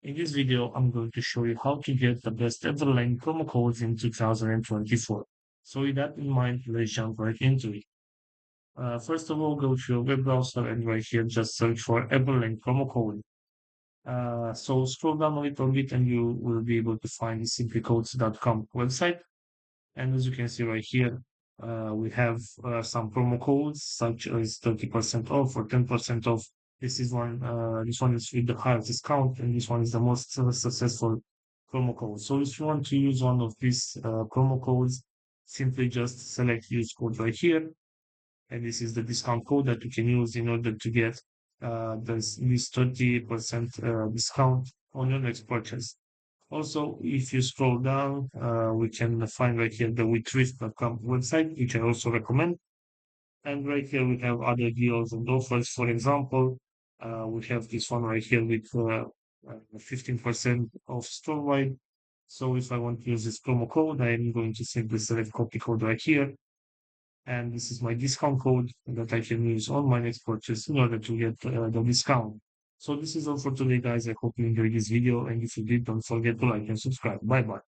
In this video, I'm going to show you how to get the best Everlane promo codes in 2024. So with that in mind, let's jump right into it. First of all, go to your web browser and right here, just search for Everlane promo code. So scroll down a little bit and you will be able to find the simplycodes.com website. And as you can see right here, we have some promo codes such as 30% off or 10% off. This one is with the highest discount, and this one is the most successful promo code. So if you want to use one of these promo codes, simply just select use code right here. And this is the discount code that you can use in order to get this 30% discount on your next purchase. Also, if you scroll down, we can find right here the withrisk.com website, which I also recommend. And right here, we have other deals and offers. For example, we have this one right here with 15% off store-wide. So if I want to use this promo code, I am going to simply select copy code right here. And this is my discount code that I can use on my next purchase in order to get the discount. So this is all for today, guys. I hope you enjoyed this video. And if you did, don't forget to like and subscribe. Bye bye.